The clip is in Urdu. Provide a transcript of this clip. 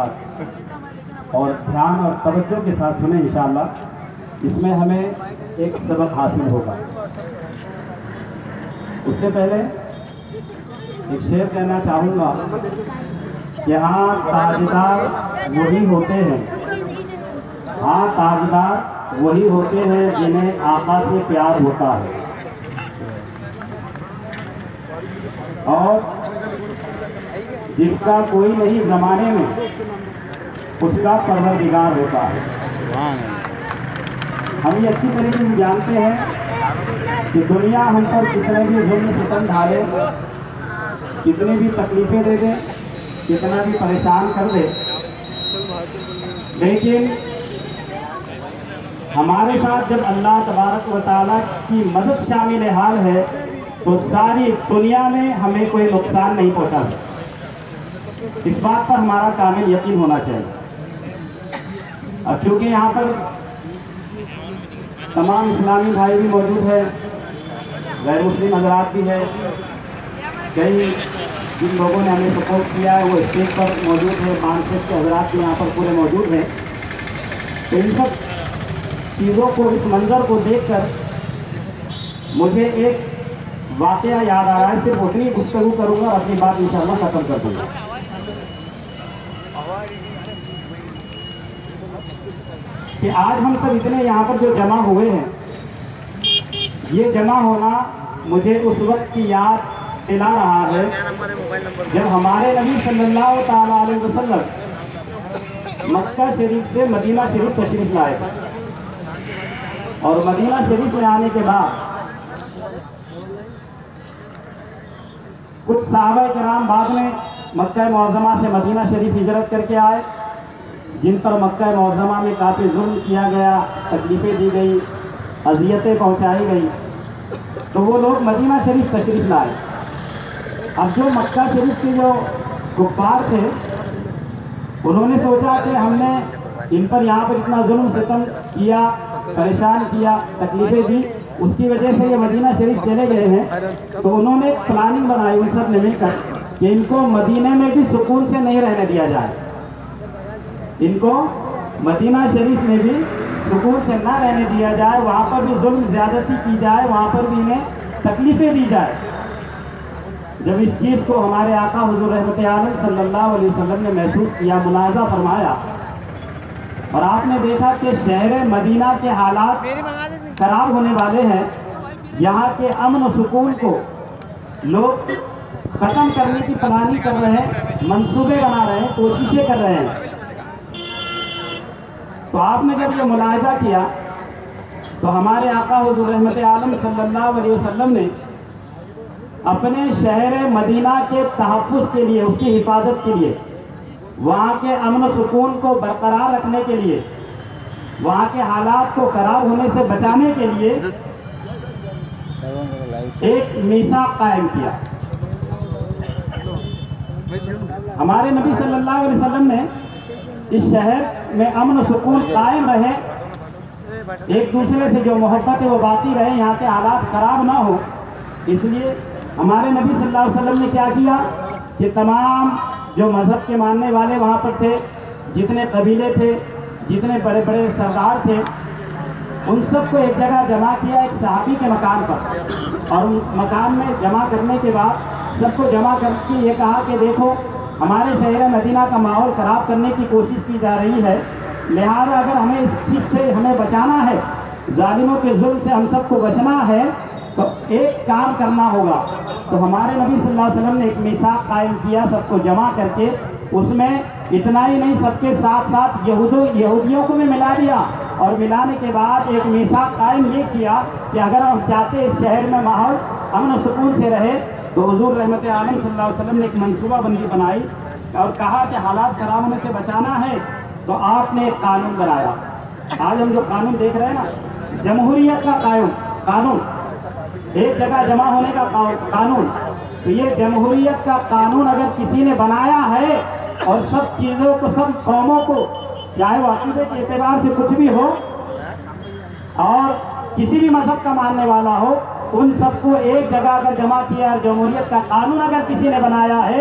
اور دھیان اور توجہ کے ساتھ سنیں انشاءاللہ، اس میں ہمیں ایک سبق حاصل ہوگا۔ اس سے پہلے ایک شعر کہنا چاہوں گا کہ ہاں تاجدار وہی ہوتے ہیں، ہاں تاجدار وہی ہوتے ہیں جنہیں آقا سے پیار ہوتا ہے، اور جس کا کوئی نہیں زمانے میں اس کا پروردگار ہوتا ہے۔ ہم یہ اچھی طریقے سے جانتے ہیں کہ دنیا ہم پر کتنے بھی ظلم ستم ڈھالے، کتنی بھی تکلیفیں دے دے، کتنا بھی پریشان کر دے، لیکن ہمارے ساتھ جب اللہ تبارک و تعالیٰ کی مدد شامل حال ہے تو ساری دنیا میں ہمیں کوئی نقصان نہیں پہنچا سکتا۔ اس بات پر ہمارا کامل یقین ہونا چاہیے۔ اب چونکہ یہاں پر تمام اسلامی بھائی بھی موجود ہیں، غیر مسلم حضرات بھی ہیں، کئی جن لوگوں نے ہمیں سپورٹ کیا ہے وہ اسٹیج پر موجود ہیں، مانسک کے حضرات بھی یہاں پر پورے موجود ہیں، تو ان سب چیزوں کو، اس منظر کو دیکھ کر مجھے ایک واقعہ یاد آ رہا ہے۔ صرف اتنی گفتگو کروں گا اور اپنی بات انشاءاللہ ختم کر دوں گا۔ کہ آج ہم سب اتنے یہاں پر جو جمع ہوئے ہیں، یہ جمع ہونا مجھے اس وقت کی یاد دلا رہا ہے جب ہمارے نبی صلی اللہ تعالیٰ علیہ وسلم مکہ شریف سے مدینہ شریف تشریف لائے، اور مدینہ شریف میں آنے کے بعد کچھ صحابہ کرام بعد میں مکہ معظمہ سے مدینہ شریف ہجرت کر کے آئے، جن پر مکہ معظمہ میں کافی ظلم کیا گیا، تکلیفیں دی گئی، اذیتیں پہنچائی گئی، تو وہ لوگ مدینہ شریف تشریف لائے۔ اب جو مکہ شریف کے جو کفار تھے انہوں نے سوچا کہ ہم نے ان پر یہاں پر اتنا ظلم ستم کیا، پریشان کیا، تکلیفیں دی، اس کی وجہ سے یہ مدینہ شریف چلے گئے ہیں، تو انہوں نے پلاننگ بنائی ان سب نے مل کر کہ ان کو مدینہ میں بھی سکون سے نہیں رہنے دیا جائے، ان کو مدینہ شریف میں بھی سکون سے نہ رہنے دیا جائے، وہاں پر بھی ظلم زیادتی کی جائے، وہاں پر بھی انہیں تکلیفیں دی جائے۔ جب اس چیز کو ہمارے آقا حضور رحمت عالم صلی اللہ علیہ وسلم نے محسوس کیا، ملاحظہ فرمایا، اور آپ نے دیکھا کہ شہر مدینہ کے حالات خراب ہونے والے ہیں، یہاں کے امن و سکون کو لوگ ختم کرنے کی پلاننگ کر رہے ہیں، منصوبے بنا رہے ہیں، کوششیں کر رہے ہیں۔ تو آپ نے جب یہ ملاحظہ کیا تو ہمارے آقا حضور رحمت عالم صلی اللہ علیہ وسلم نے اپنے شہر مدینہ کے تحفظ کے لیے، اس کی حفاظت کے لیے، وہاں کے امن و سکون کو برقرار رکھنے کے لیے، وہاں کے حالات کو خراب ہونے سے بچانے کے لیے ایک میثاق قائم کیا۔ ہمارے نبی صلی اللہ علیہ وسلم نے اس شہر میں امن و سکون قائم رہے، ایک دوسرے سے جو محبت ہے وہ باقی رہے، یہاں کے حالات خراب نہ ہو، اس لیے ہمارے نبی صلی اللہ علیہ وسلم نے کیا کیا کہ تمام جو مذہب کے ماننے والے وہاں پر تھے، جتنے قبیلے تھے، جتنے بڑے بڑے سردار تھے، ان سب کو ایک جگہ جمع کیا ایک صحابی کے مکان پر، اور ان مکان میں جمع کرنے کے بعد سب کو جمع کر کے یہ کہا کہ دیکھو ہمارے شہر مدینہ کا ماحول خراب کرنے کی کوشش کی جا رہی ہے، لہذا اگر ہمیں اس چیز سے ہمیں بچانا ہے، ظالموں کے ظلم سے ہم سب کو بچنا ہے، تو ایک کام کرنا ہوگا۔ تو ہمارے نبی صلی اللہ علیہ وسلم نے ایک میثاق قائم کیا سب کو جمع کر کے، اس میں اتنا ہی نہیں سب کے ساتھ ساتھ یہودیوں کو بھی ملا دیا، اور ملانے کے بعد ایک میثاق قائم یہ کیا کہ اگر ہم چاہتے اس شہر میں ماحول امن و سکون سے رہے تو حضور رحمت عالم صلی اللہ علیہ وسلم نے ایک منصوبہ بندی بنائی اور کہا کہ حالات خراب ہونے سے بچانا ہے تو آپ نے ایک قانون بنایا۔ آج ہم جو قانون دیکھ رہے ہیں نا، جمہوریت کا قانون، ایک جگہ جمع ہونے کا قانون، تو یہ جمہوریت کا قانون اگر کسی نے بنایا ہے اور سب چیزوں کو، سب قوموں کو، چاہے وہ عقیدے کے اعتبار سے کچھ بھی ہو اور کسی بھی مذہب کا ماننے والا ہو، ان سب کو ایک جگہ اگر جمع کیا اور جمہوریت کا قانون اگر کسی نے بنایا ہے